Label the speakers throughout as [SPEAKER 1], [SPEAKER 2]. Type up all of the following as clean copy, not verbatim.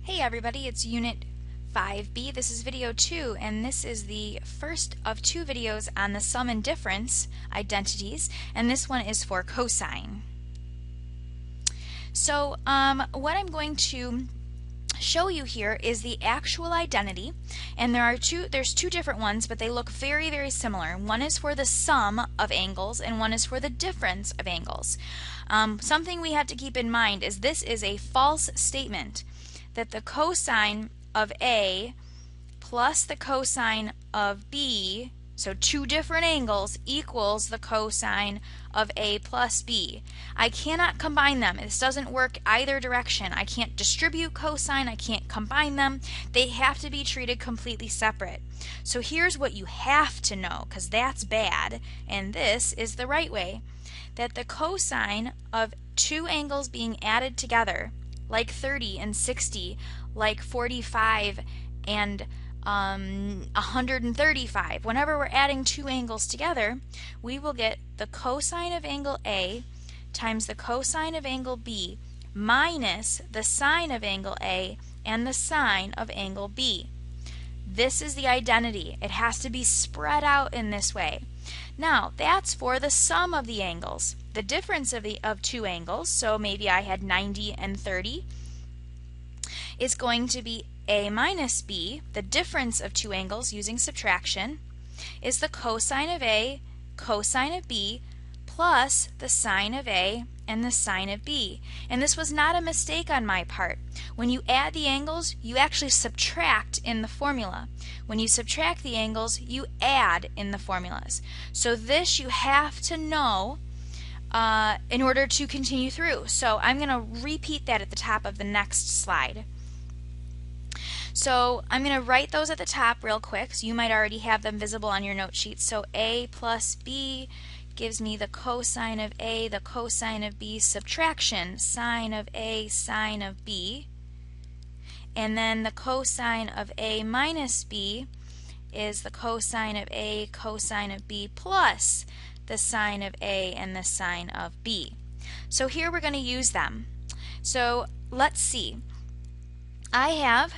[SPEAKER 1] Hey everybody, it's Unit 5B. This is video 2, and this is the first of two videos on the sum and difference identities, and this one is for cosine. So what I'm going to show you here is the actual identity, and there's two different ones, but they look very, very similar. One is for the sum of angles and one is for the difference of angles. Something we have to keep in mind is this is a false statement, that the cosine of A plus the cosine of B, so two different angles, equals the cosine of A plus B. I cannot combine them. This doesn't work either direction. I can't distribute cosine, I can't combine them. They have to be treated completely separate. So here's what you have to know, because that's bad, and this is the right way, that the cosine of two angles being added together, like 30 and 60, like 45 and 135. Whenever we're adding two angles together, we will get the cosine of angle A times the cosine of angle B minus the sine of angle A and the sine of angle B. This is the identity. It has to be spread out in this way. Now, that's for the sum of the angles. The difference of two angles, so maybe I had 90 and 30, is going to be A minus B. The difference of two angles using subtraction is the cosine of A, cosine of B, plus the sine of A and the sine of B. And this was not a mistake on my part. When you add the angles, you actually subtract in the formula. When you subtract the angles, you add in the formulas. So this you have to know in order to continue through. So I'm going to repeat that at the top of the next slide. So I'm going to write those at the top real quick, so you might already have them visible on your note sheet. So A plus B gives me the cosine of A, the cosine of B, subtraction, sine of A, sine of B. And then the cosine of A minus B is the cosine of A, cosine of B, plus the sine of A and the sine of B. So here we're going to use them. So let's see. I have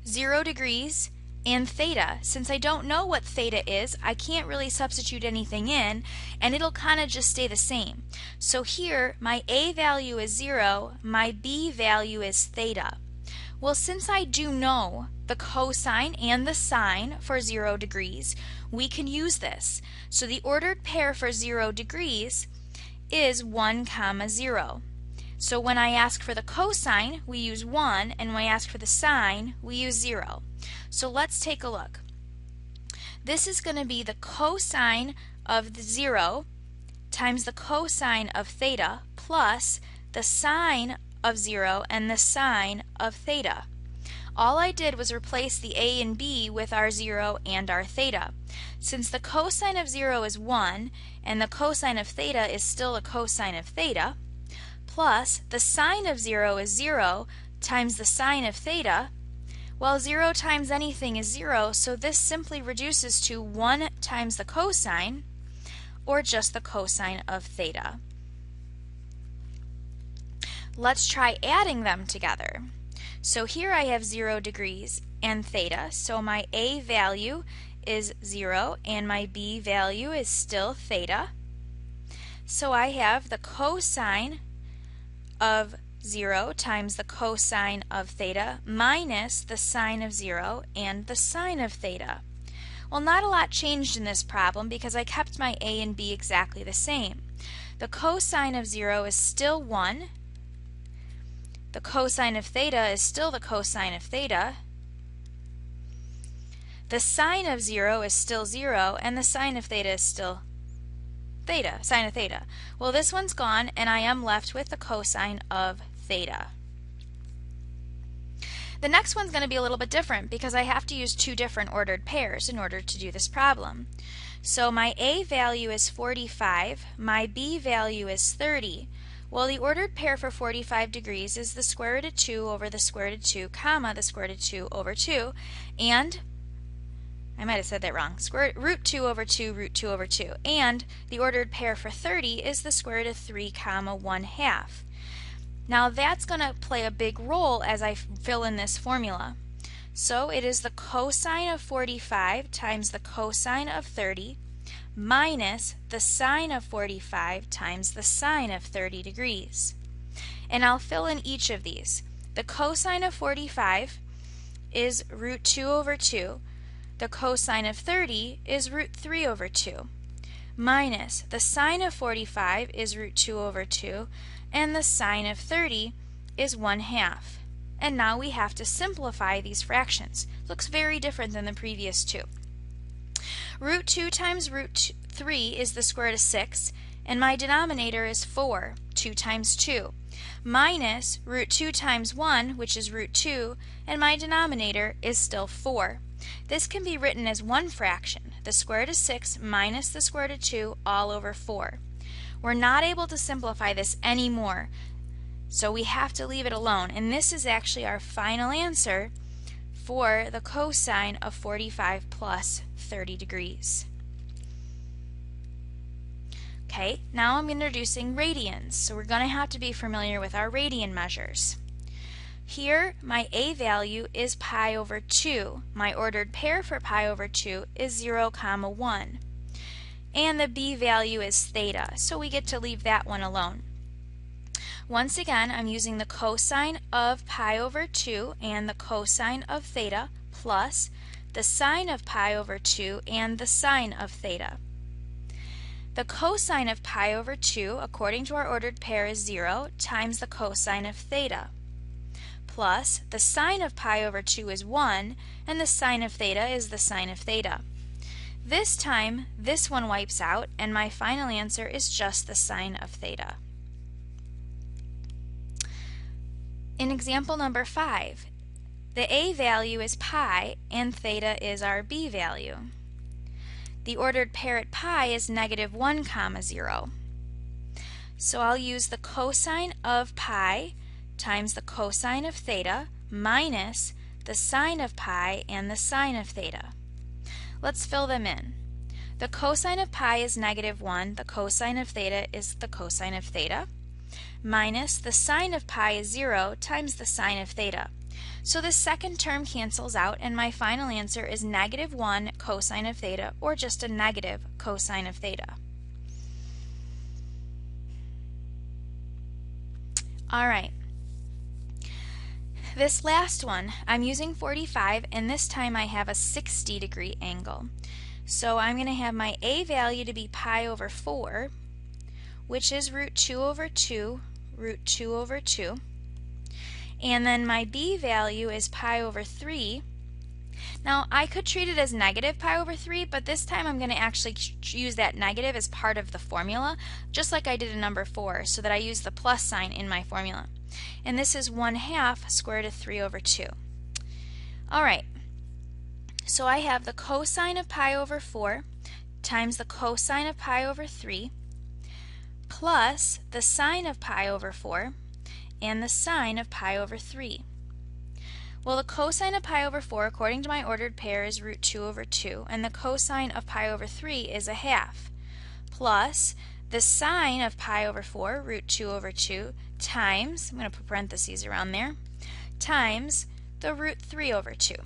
[SPEAKER 1] 0 degrees and theta. Since I don't know what theta is, I can't really substitute anything in, and it'll kind of just stay the same. So here, my A value is 0, my B value is theta. Well, since I do know the cosine and the sine for 0 degrees, we can use this. So the ordered pair for 0 degrees is 1, 0. So when I ask for the cosine, we use 1, and when I ask for the sine, we use 0. So let's take a look. This is going to be the cosine of the 0 times the cosine of theta plus the sine of 0 and the sine of theta. All I did was replace the A and B with our 0 and our theta. Since the cosine of 0 is 1 and the cosine of theta is still the cosine of theta, plus the sine of 0 is 0 times the sine of theta, well, 0 times anything is 0, so this simply reduces to 1 times the cosine, or just the cosine of theta. Let's try adding them together. So here I have 0 degrees and theta, so my A value is 0 and my B value is still theta. So I have the cosine of 0 times the cosine of theta minus the sine of 0 and the sine of theta. Well, not a lot changed in this problem because I kept my A and B exactly the same. The cosine of 0 is still 1. The cosine of theta is still the cosine of theta. The sine of 0 is still 0, and the sine of theta is still theta, sine of theta. Well, this one's gone, and I am left with the cosine of theta. The next one's going to be a little bit different because I have to use two different ordered pairs in order to do this problem. So my A value is 45, my B value is 30. Well, the ordered pair for 45 degrees is the square root of 2 over the square root of 2, comma, the square root of 2 over 2, and I might have said that wrong. Root 2 over 2, root 2 over 2. And the ordered pair for 30 is the square root of 3, comma, 1/2. Now that's going to play a big role as I fill in this formula. So it is the cosine of 45 times the cosine of 30 minus the sine of 45 times the sine of 30 degrees. And I'll fill in each of these. The cosine of 45 is root 2 over 2. The cosine of 30 is root 3 over 2. Minus the sine of 45 is root 2 over 2. And the sine of 30 is 1/2. And now we have to simplify these fractions. Looks very different than the previous two. Root 2 times root 3 is the square root of 6, and my denominator is 4, 2 times 2, minus root 2 times 1, which is root 2, and my denominator is still 4. This can be written as one fraction, the square root of 6 minus the square root of 2 all over 4. We're not able to simplify this anymore, so we have to leave it alone, and this is actually our final answer for the cosine of 45 plus 30 degrees. Okay, now I'm introducing radians, so we're going to have to be familiar with our radian measures. Here, my a value is pi over 2. My ordered pair for pi over 2 is 0, 1. And the b value is theta, so we get to leave that one alone. Once again, I'm using the cosine of pi over 2 and the cosine of theta plus the sine of pi over 2 and the sine of theta. The cosine of pi over 2, according to our ordered pair, is 0 times the cosine of theta, plus the sine of pi over 2 is 1, and the sine of theta is the sine of theta. This time, this one wipes out, and my final answer is just the sine of theta. In example number 5, the a value is pi and theta is our b value. The ordered pair at pi is -1, 0. So I'll use the cosine of pi times the cosine of theta minus the sine of pi and the sine of theta. Let's fill them in. The cosine of pi is -1, the cosine of theta is the cosine of theta, minus the sine of pi is 0 times the sine of theta. So the second term cancels out, and my final answer is -1 cosine of theta, or just a negative cosine of theta. Alright, this last one, I'm using 45, and this time I have a 60-degree angle. So I'm going to have my a value to be pi over 4, which is root 2 over 2, root 2 over 2. And then my b value is pi over 3. Now I could treat it as negative pi over 3, but this time I'm going to actually use that negative as part of the formula, just like I did in number 4, so that I use the plus sign in my formula. And this is 1/2 square root of 3 over 2. Alright, so I have the cosine of pi over 4 times the cosine of pi over 3 plus the sine of pi over 4 and the sine of pi over 3. Well, the cosine of pi over 4, according to my ordered pair, is root 2 over 2, and the cosine of pi over 3 is 1/2, plus the sine of pi over 4, root 2 over 2, times, I'm going to put parentheses around there, times the root 3 over 2.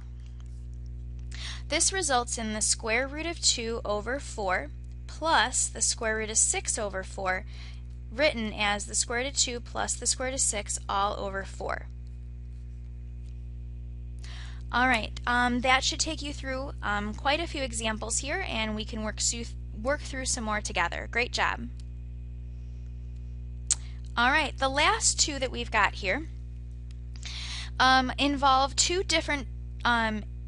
[SPEAKER 1] This results in the square root of 2 over 4 plus the square root of 6 over 4, written as the square root of 2 plus the square root of 6 all over 4. Alright, that should take you through quite a few examples here, and we can work through some more together. Great job. Alright, the last two that we've got here involve two different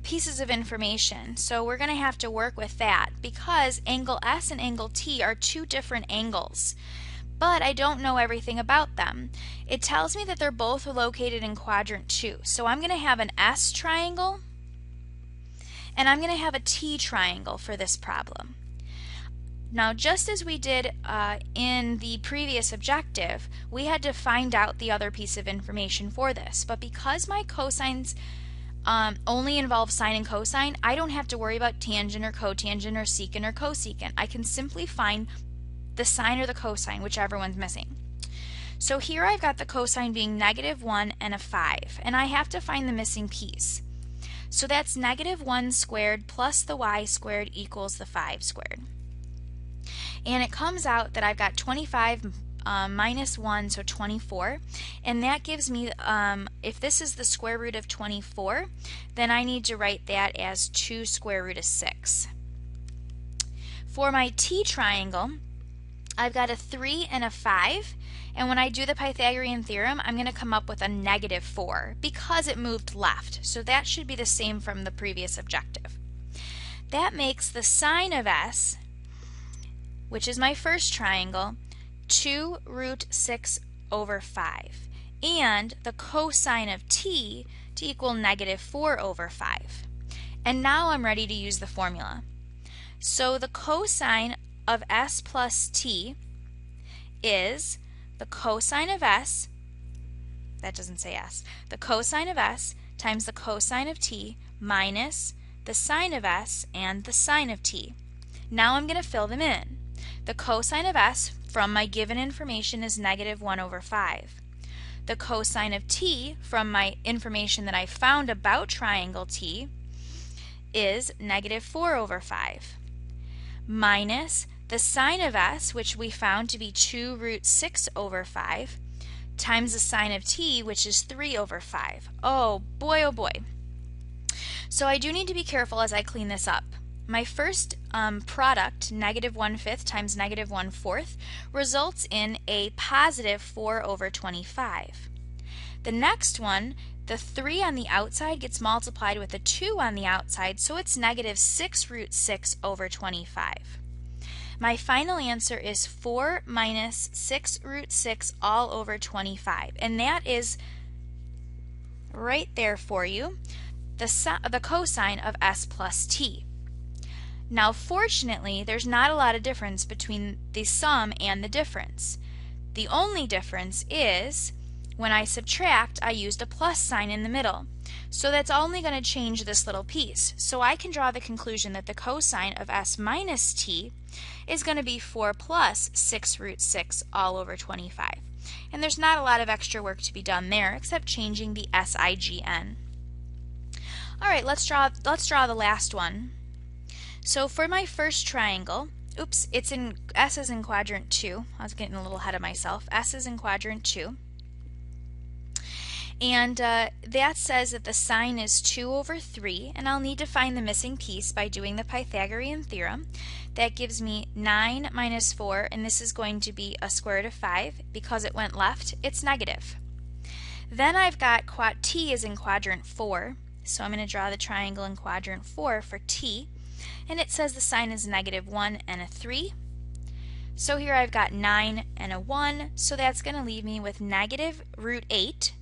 [SPEAKER 1] pieces of information, so we're going to have to work with that because angle S and angle T are two different angles, but I don't know everything about them. It tells me that they're both located in quadrant 2, so I'm going to have an S triangle and I'm going to have a T triangle for this problem. Now, just as we did in the previous objective, we had to find out the other piece of information for this, but because my cosines only involve sine and cosine, I don't have to worry about tangent or cotangent or secant or cosecant. I can simply find the sine or the cosine, whichever one's missing. So here I've got the cosine being -1 and a 5, and I have to find the missing piece. So that's -1 squared plus the y squared equals the 5 squared. And it comes out that I've got 25 minus 1, so 24, and that gives me, if this is the square root of 24, then I need to write that as 2 square root of 6. For my T triangle, I've got a 3 and a 5, and when I do the Pythagorean theorem, I'm going to come up with a -4 because it moved left, so that should be the same from the previous objective. That makes the sine of S, which is my first triangle, 2 root 6 over 5, and the cosine of T to equal -4 over 5. And now I'm ready to use the formula. So the cosine of S plus T is the cosine of S, that doesn't say S, the cosine of S times the cosine of T minus the sine of S and the sine of T. Now I'm going to fill them in. The cosine of S from my given information is -1 over 5. The cosine of T from my information that I found about triangle T is -4 over 5 minus the sine of S, which we found to be 2 root 6 over 5, times the sine of T, which is 3 over 5. Oh boy, oh boy. So I do need to be careful as I clean this up. My first product, -1/5 times -1/4, results in a positive 4 over 25. The next one, the 3 on the outside gets multiplied with a 2 on the outside, so it's -6 root 6 over 25. My final answer is 4 minus 6 root 6 all over 25, and that is right there for you, the cosine of S plus T. Now fortunately, there's not a lot of difference between the sum and the difference. The only difference is when I subtract, I used a plus sign in the middle. So that's only going to change this little piece. So I can draw the conclusion that the cosine of S minus T is going to be 4 plus 6 root 6 all over 25. And there's not a lot of extra work to be done there except changing the SIGN. All right, let's draw the last one. So for my first triangle, oops, S is in quadrant 2. I was getting a little ahead of myself. S is in quadrant 2. And that says that the sine is 2 over 3, and I'll need to find the missing piece by doing the Pythagorean theorem. That gives me 9 minus 4, and this is going to be a square root of 5. Because it went left, it's negative. Then I've got T is in quadrant 4, so I'm going to draw the triangle in quadrant 4 for T, and it says the sine is -1 and a 3. So here I've got 9 and a 1, so that's going to leave me with negative root 8.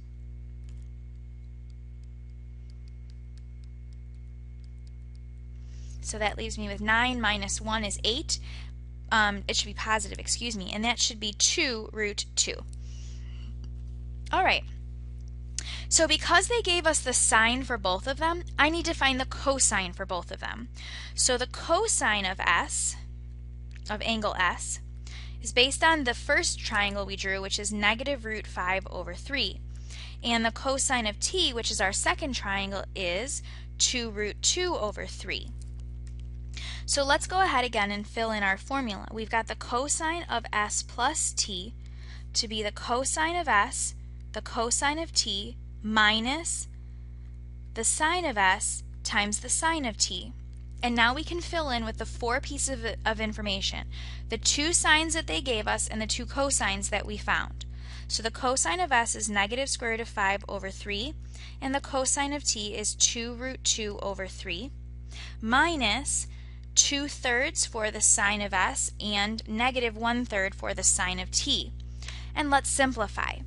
[SPEAKER 1] So that leaves me with 9 minus 1 is 8. It should be positive, excuse me, and that should be 2 root 2. All right. So because they gave us the sine for both of them, I need to find the cosine for both of them. So the cosine of S, of angle S, is based on the first triangle we drew, which is -root 5 over 3. And the cosine of T, which is our second triangle, is 2 root 2 over 3. So let's go ahead again and fill in our formula. We've got the cosine of S plus T to be the cosine of S, the cosine of T, minus the sine of S times the sine of T. And now we can fill in with the 4 pieces of information, the 2 sines that they gave us and the 2 cosines that we found. So the cosine of S is negative square root of 5 over 3, and the cosine of T is 2 root 2 over 3, minus 2/3 for the sine of S and -1/3 for the sine of T. And let's simplify.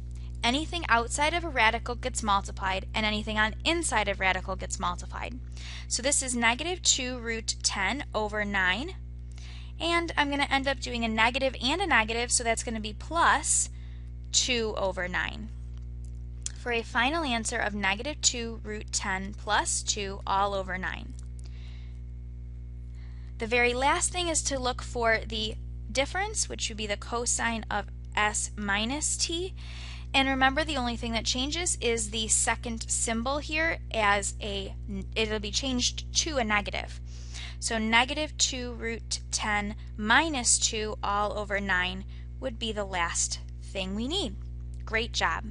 [SPEAKER 1] Anything outside of a radical gets multiplied, and anything on inside of radical gets multiplied. So this is -2 root 10 over 9, and I'm going to end up doing a negative and a negative, so that's going to be plus 2 over 9. For a final answer of -2 root 10 plus 2 all over 9. The very last thing is to look for the difference, which would be the cosine of s minus t. And remember, the only thing that changes is the second symbol here, as it'll be changed to a negative. So negative 2 root 10 minus 2 all over 9 would be the last thing we need. Great job.